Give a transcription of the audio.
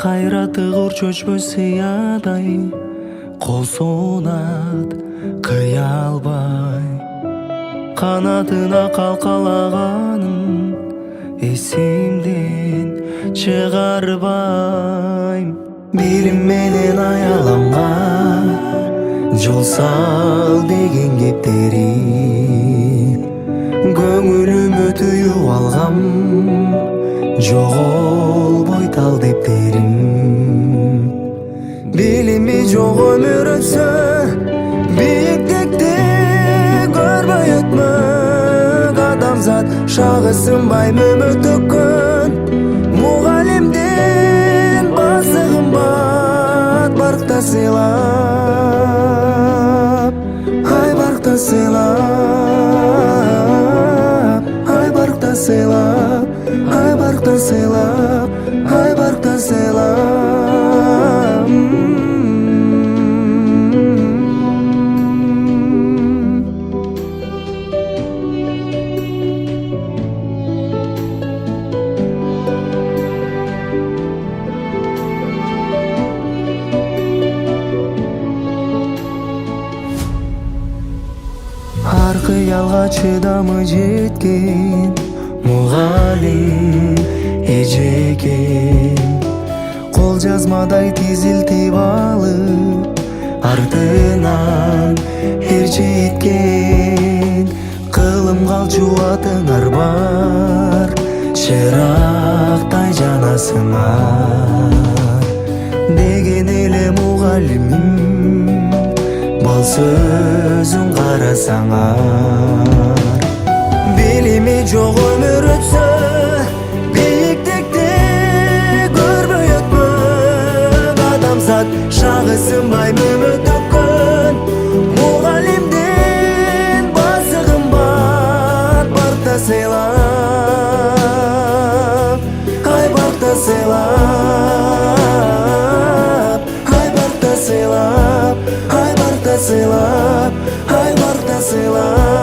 Кайраты кур чөчмөс сыядай, кол сонат кыя албай. Канатына калкалаганын эсимден чыгарбайм. Билим менен аялымга жол сал деген кептери көңүлүмө түйүп алгам, жоголбой тал дептерим. Билими жок өмүр өтсө, бийиктикти көрбөй өтмөк. Адамзат шагы сынбай мөмө төккөн, мугалимдин басы кымбат. Баркта сыйлап, ай баркта сыйлап, ай баркта сыйлап, ай баркта сыйлап, ай баркта сыйлап. Ар кыялга чыдамы жеткен мугалим эжекен, кол жазмадай тизилтип алып, артынан эрчиткен. Кылым калчу атыңар бар, чырактай жанасыңар деген эле мугалимим. Бал сөзүн карасаңар, билими жок өмүр өтсө, бийиктикти көрбөй өтмөк. Адамзат шагы сынбай мөмө төккөн, мугалимдин басы кымбат. Баркта сыйлап, ай баркта сыйлап, ай баркта сыйлап, ай баркта сыйлап, ай баркта сыйлап.